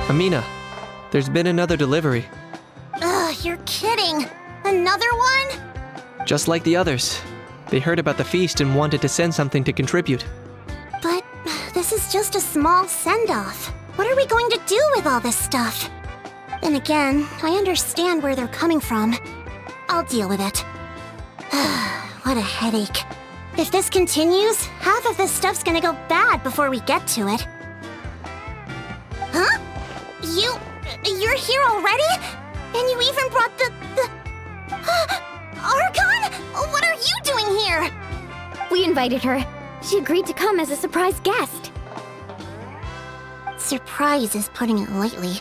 Amina, there's been another delivery. Ugh, you're kidding! Another one? Just like the others. They heard about the feast and wanted to send something to contribute. But this is just a small send-off. What are we going to do with all this stuff? Then again, I understand where they're coming from. I'll deal with it. What a headache. If this continues, half of this stuff's gonna go bad before we get to it. Huh? You're here already? And you even brought the... Archon? What are you doing here? We invited her. She agreed to come as a surprise guest. Surprise is putting it lightly.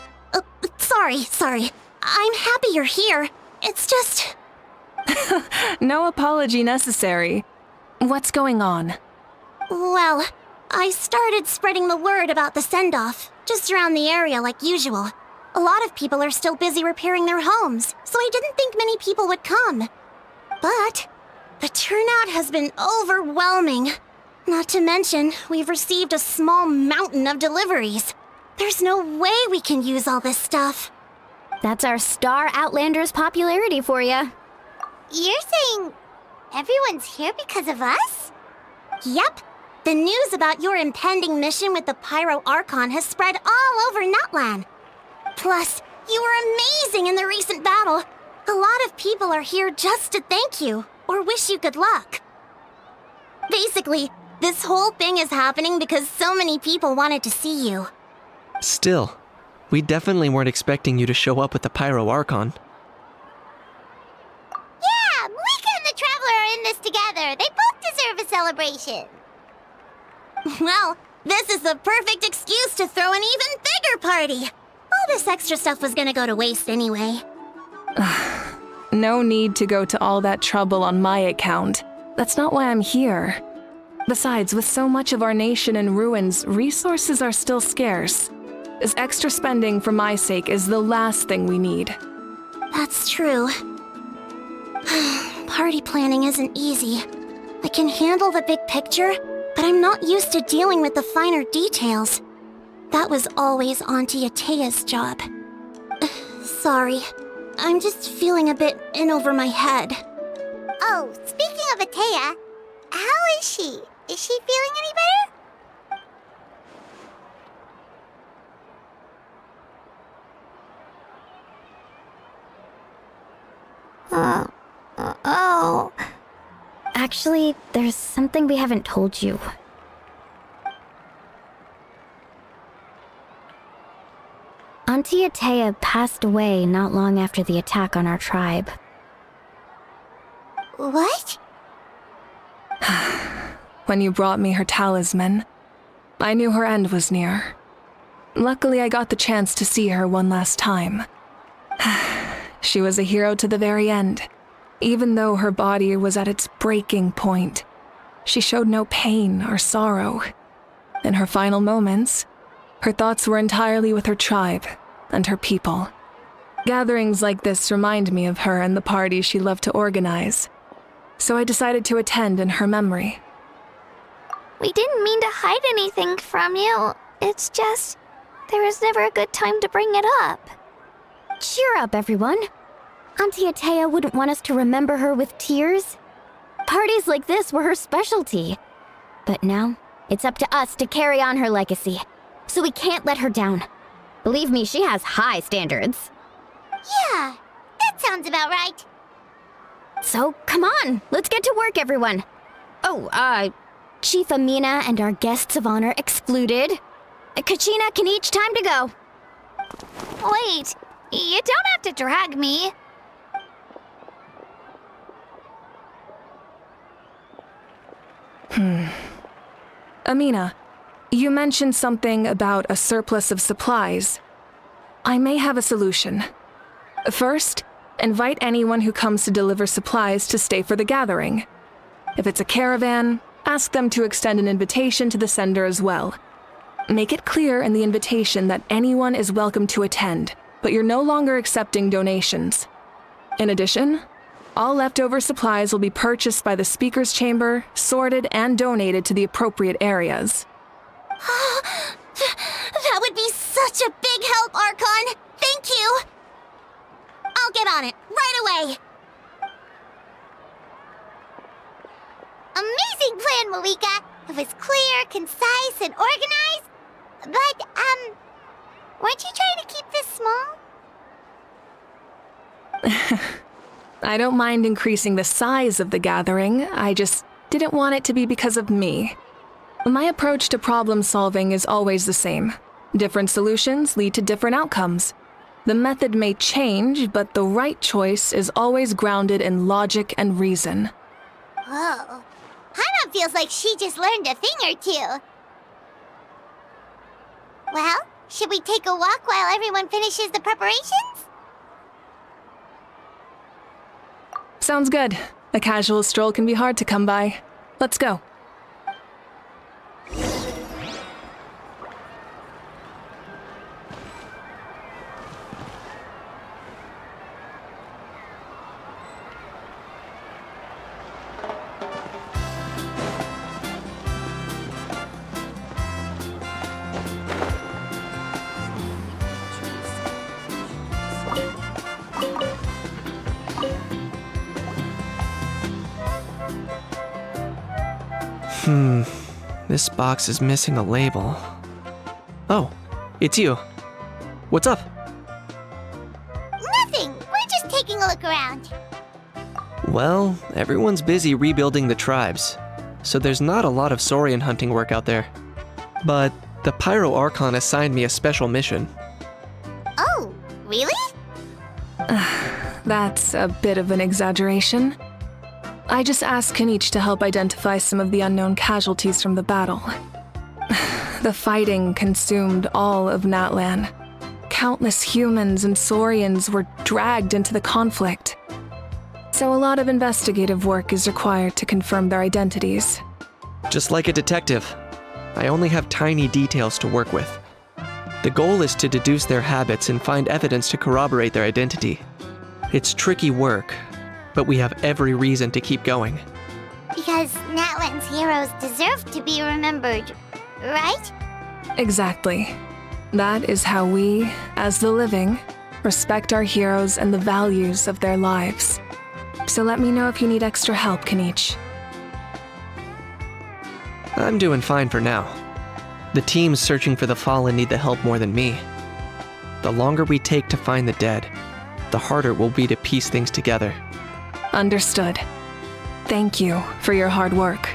Sorry. I'm happy you're here. It's just... No apology necessary. What's going on? Well, I started spreading the word about the send-off, just around the area like usual. A lot of people are still busy repairing their homes, so I didn't think many people would come. But the turnout has been overwhelming. Not to mention, we've received a small mountain of deliveries. There's no way we can use all this stuff. That's our star Outlander's popularity for you. You're saying everyone's here because of us? Yep. The news about your impending mission with the Pyro Archon has spread all over Nutland. Plus, you were amazing in the recent battle. A lot of people are here just to thank you, or wish you good luck. Basically, this whole thing is happening because so many people wanted to see you. Still, we definitely weren't expecting you to show up with the Pyro Archon. Yeah, Mika and the Traveler are in this together. They both deserve a celebration. Well, this is the perfect excuse to throw an even bigger party. All this extra stuff was gonna go to waste anyway. No need to go to all that trouble on my account. That's not why I'm here. Besides, with so much of our nation in ruins, resources are still scarce. This extra spending for my sake is the last thing we need. That's true. Party planning isn't easy. I can handle the big picture, but I'm not used to dealing with the finer details. That was always Auntie Atea's job. Sorry. I'm just feeling a bit in over my head. Oh, speaking of Atea, how is she? Is she feeling any better? Oh. Actually, there's something we haven't told you. Auntie Atea passed away not long after the attack on our tribe. What? When you brought me her talisman, I knew her end was near. Luckily, I got the chance to see her one last time. She was a hero to the very end. Even though her body was at its breaking point, she showed no pain or sorrow. In her final moments, her thoughts were entirely with her tribe and her people. Gatherings like this remind me of her and the parties she loved to organize. So I decided to attend in her memory. We didn't mean to hide anything from you. It's just, there was never a good time to bring it up. Cheer up, everyone. Auntie Atea wouldn't want us to remember her with tears. Parties like this were her specialty. But now, it's up to us to carry on her legacy. So we can't let her down. Believe me, she has high standards. Yeah, that sounds about right. So, come on, let's get to work, everyone. Oh, Chief Amina and our guests of honor excluded. Kachina can each time to go. Wait, you don't have to drag me. Amina, you mentioned something about a surplus of supplies. I may have a solution. First, invite anyone who comes to deliver supplies to stay for the gathering. If it's a caravan, ask them to extend an invitation to the sender as well. Make it clear in the invitation that anyone is welcome to attend, but you're no longer accepting donations. In addition, all leftover supplies will be purchased by the speaker's chamber, sorted, and donated to the appropriate areas. That would be such a big help, Archon. Thank you. I'll get on it right away. Amazing plan, Malika. It was clear, concise, and organized. But, weren't you trying to keep this small? I don't mind increasing the size of the gathering, I just didn't want it to be because of me. My approach to problem solving is always the same. Different solutions lead to different outcomes. The method may change, but the right choice is always grounded in logic and reason. Whoa. Hana feels like she just learned a thing or two. Well, should we take a walk while everyone finishes the preparations? Sounds good. A casual stroll can be hard to come by. Let's go. This box is missing a label. Oh, it's you. What's up? Nothing. We're just taking a look around. Well, everyone's busy rebuilding the tribes, so there's not a lot of Saurian hunting work out there. But the Pyro Archon assigned me a special mission. Oh, really? That's a bit of an exaggeration. I just asked Kenichi to help identify some of the unknown casualties from the battle. The fighting consumed all of Natlan. Countless humans and Saurians were dragged into the conflict. So a lot of investigative work is required to confirm their identities. Just like a detective, I only have tiny details to work with. The goal is to deduce their habits and find evidence to corroborate their identity. It's tricky work, but we have every reason to keep going. Because Natlan's heroes deserve to be remembered, right? Exactly. That is how we, as the living, respect our heroes and the values of their lives. So let me know if you need extra help, Kenichi. I'm doing fine for now. The teams searching for the fallen need the help more than me. The longer we take to find the dead, the harder it will be to piece things together. Understood. Thank you for your hard work.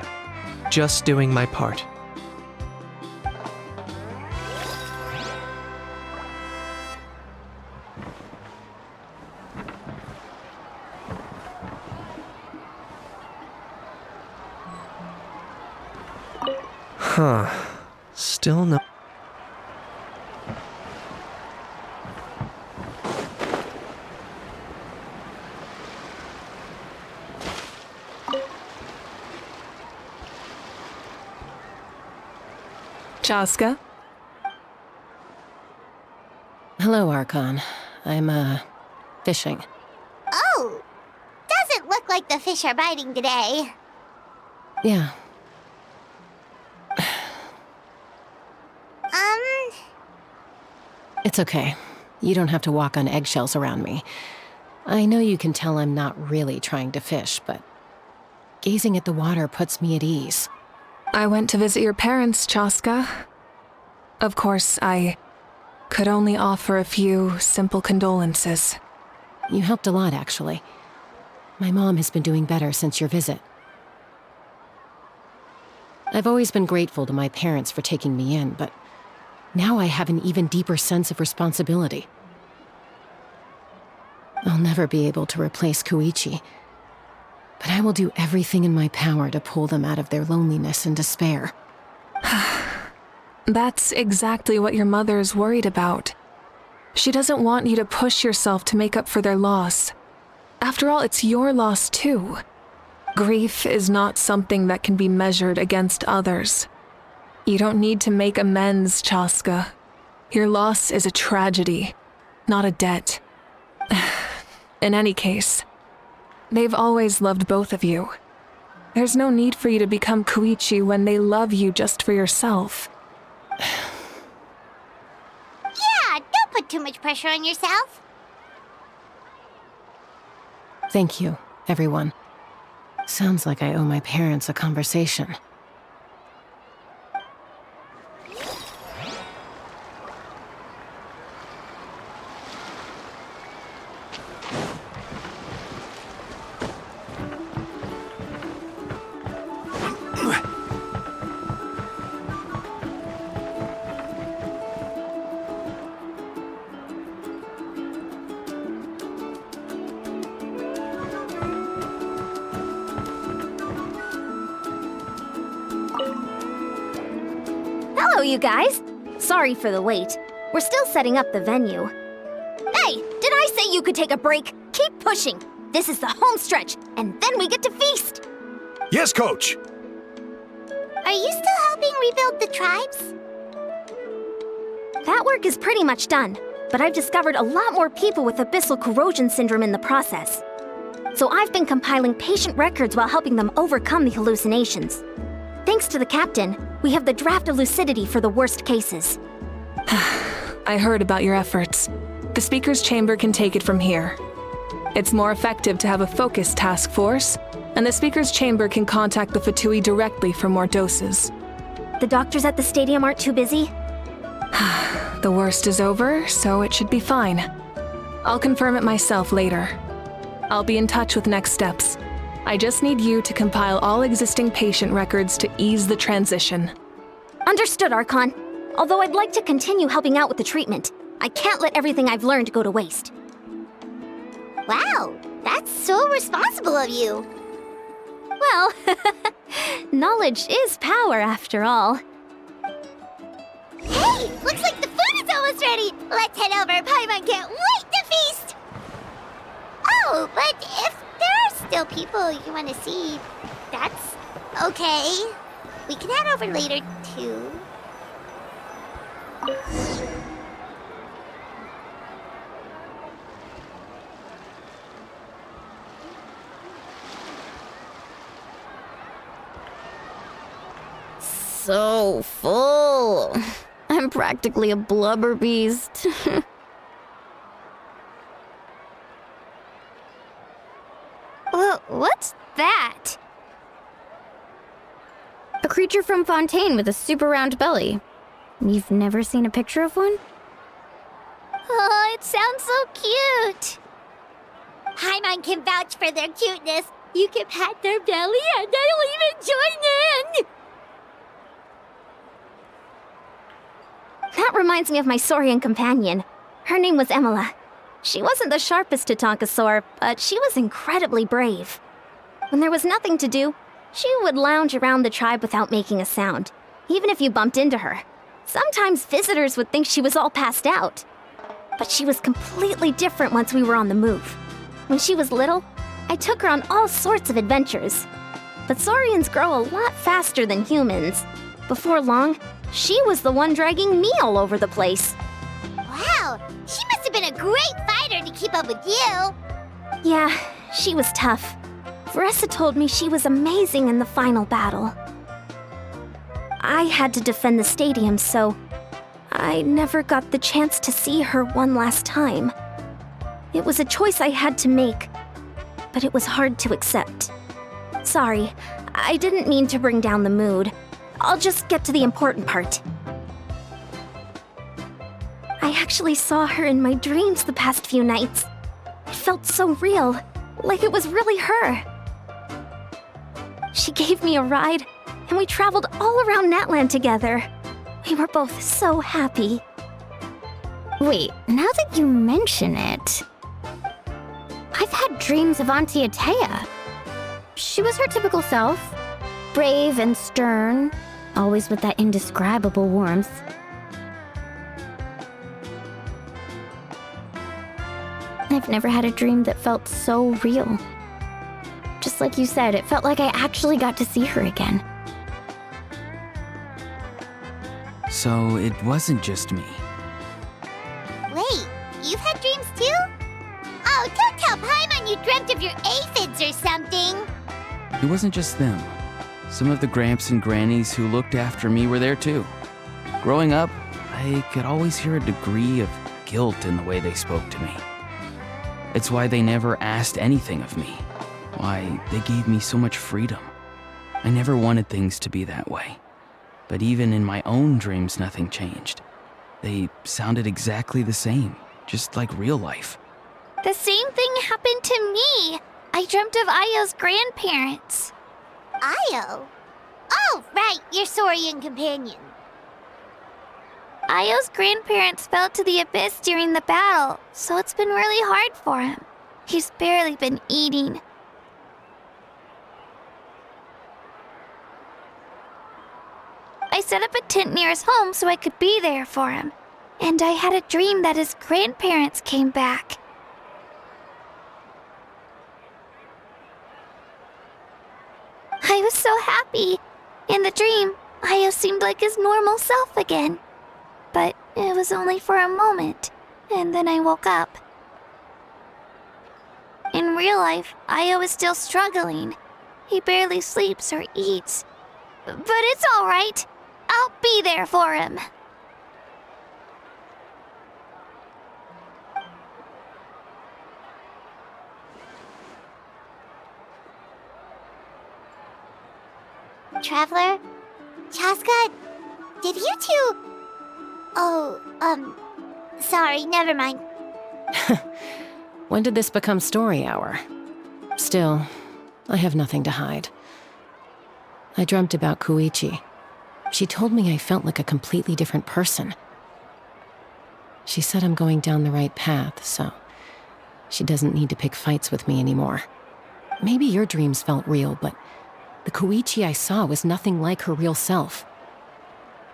Just doing my part. Still no. Chaska? Hello, Archon. I'm, fishing. Oh, doesn't look like the fish are biting today. Yeah. It's okay. You don't have to walk on eggshells around me. I know you can tell I'm not really trying to fish, but gazing at the water puts me at ease. I went to visit your parents, Chaska. Of course, I could only offer a few simple condolences. You helped a lot, actually. My mom has been doing better since your visit. I've always been grateful to my parents for taking me in, but now I have an even deeper sense of responsibility. I'll never be able to replace Koichi, but I will do everything in my power to pull them out of their loneliness and despair. That's exactly what your mother is worried about. She doesn't want you to push yourself to make up for their loss. After all, it's your loss too. Grief is not something that can be measured against others. You don't need to make amends, Chaska. Your loss is a tragedy, not a debt. In any case, they've always loved both of you. There's no need for you to become Koichi when they love you just for yourself. Yeah, don't put too much pressure on yourself. Thank you, everyone. Sounds like I owe my parents a conversation. Hello, you guys. Sorry for the wait. We're still setting up the venue. Hey, did I say you could take a break? Keep pushing. This is the home stretch, and then we get to feast. Yes, Coach. Are you still helping rebuild the tribes? That work is pretty much done, but I've discovered a lot more people with abyssal corrosion syndrome in the process. So I've been compiling patient records while helping them overcome the hallucinations. Thanks to the captain, we have the draft of lucidity for the worst cases. I heard about your efforts. The speaker's chamber can take it from here. It's more effective to have a focused task force, and the speaker's chamber can contact the Fatui directly for more doses. The doctors at the stadium aren't too busy? The worst is over, so it should be fine. I'll confirm it myself later. I'll be in touch with next steps. I just need you to compile all existing patient records to ease the transition. Understood, Archon. Although I'd like to continue helping out with the treatment, I can't let everything I've learned go to waste. Wow, that's so responsible of you. Well, knowledge is power after all. Hey, looks like the food is almost ready. Let's head over. Paimon can't wait to feast. Oh, but if there are still people you want to see, that's okay. We can head over later, too. So full. I'm practically a blubber beast. What's that? A creature from Fontaine with a super round belly. You've never seen a picture of one? Oh, it sounds so cute. Paimon can vouch for their cuteness. You can pat their belly and they'll even join in. That reminds me of my Saurian companion. Her name was Emila. She wasn't the sharpest Tatankasaur, but she was incredibly brave. When there was nothing to do, she would lounge around the tribe without making a sound, even if you bumped into her. Sometimes visitors would think she was all passed out. But she was completely different once we were on the move. When she was little, I took her on all sorts of adventures. But Saurians grow a lot faster than humans. Before long, she was the one dragging me all over the place. Wow, she must have been a great fighter. harder to keep up with you. Yeah, she was tough. Varessa told me she was amazing in the final battle. I had to defend the stadium, so I never got the chance to see her one last time. It was a choice I had to make, but it was hard to accept. Sorry, I didn't mean to bring down the mood. I'll just get to the important part. I actually saw her in my dreams the past few nights. It felt so real, like it was really her. She gave me a ride, and we traveled all around Natland together. We were both so happy. Wait, now that you mention it, I've had dreams of Auntie Atea. She was her typical self, brave and stern, always with that indescribable warmth. I've never had a dream that felt so real. Just like you said, it felt like I actually got to see her again. So it wasn't just me. Wait, you've had dreams too? Oh, don't tell Paimon you dreamt of your aphids or something. It wasn't just them. Some of the Gramps and Grannies who looked after me were there too. Growing up, I could always hear a degree of guilt in the way they spoke to me. It's why they never asked anything of me. Why they gave me so much freedom. I never wanted things to be that way. But even in my own dreams, nothing changed. They sounded exactly the same, just like real life. The same thing happened to me. I dreamt of Ayo's grandparents. Ayo? Oh, right, your Saurian companion. Ayo's grandparents fell to the abyss during the battle, so it's been really hard for him. He's barely been eating. I set up a tent near his home so I could be there for him. And I had a dream that his grandparents came back. I was so happy. In the dream, Ayo seemed like his normal self again. But it was only for a moment, and then I woke up. In real life, Ayo is still struggling. He barely sleeps or eats. But it's all right. I'll be there for him. Traveler? Chaska? Did you two... Oh, sorry, never mind. When did this become story hour? Still, I have nothing to hide. I dreamt about Koichi. She told me I felt like a completely different person. She said I'm going down the right path, so she doesn't need to pick fights with me anymore. Maybe your dreams felt real, but the Koichi I saw was nothing like her real self.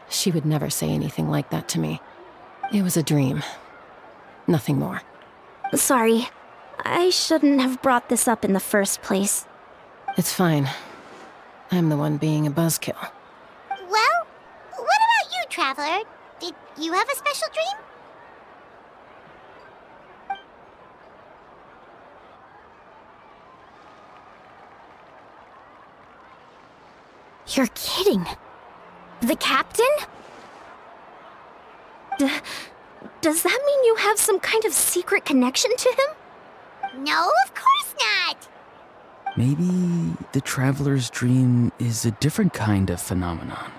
She would never say anything like that to me. It was a dream. Nothing more. Sorry, I shouldn't have brought this up in the first place. It's fine. I'm the one being a buzzkill. Well, what about you, Traveler? Did you have a special dream? You're kidding. The captain? Does that mean you have some kind of secret connection to him? No, of course not. Maybe the traveler's dream is a different kind of phenomenon.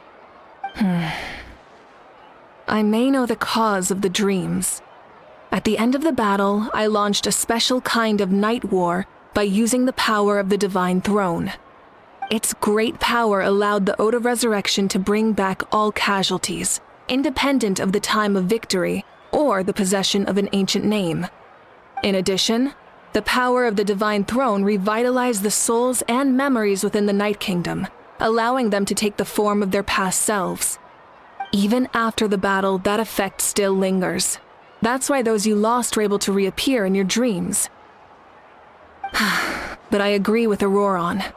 I may know the cause of the dreams. At the end of the battle, I launched a special kind of night war by using the power of the Divine Throne. Its great power allowed the Ode of Resurrection to bring back all casualties, independent of the time of victory or the possession of an ancient name. In addition, the power of the Divine Throne revitalized the souls and memories within the Night Kingdom, allowing them to take the form of their past selves. Even after the battle, that effect still lingers. That's why those you lost were able to reappear in your dreams. But I agree with Auroron.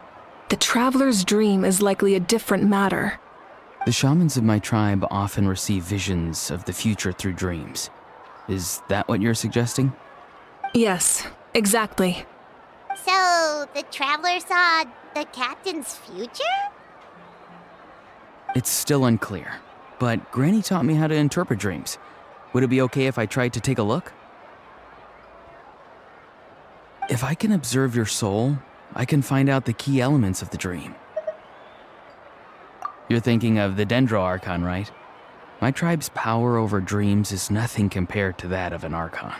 The traveler's dream is likely a different matter. The shamans of my tribe often receive visions of the future through dreams. Is that what you're suggesting? Yes, exactly. So, the traveler saw the captain's future? It's still unclear, but Granny taught me how to interpret dreams. Would it be okay if I tried to take a look? If I can observe your soul, I can find out the key elements of the dream. You're thinking of the Dendro Archon, right? My tribe's power over dreams is nothing compared to that of an Archon.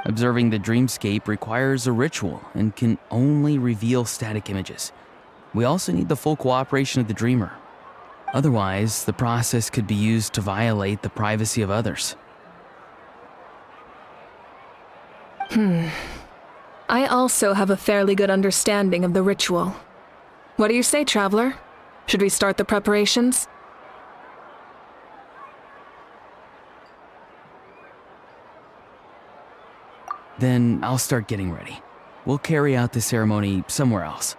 Observing the dreamscape requires a ritual and can only reveal static images. We also need the full cooperation of the dreamer. Otherwise, the process could be used to violate the privacy of others. I also have a fairly good understanding of the ritual. What do you say, Traveler? Should we start the preparations? Then I'll start getting ready. We'll carry out the ceremony somewhere else.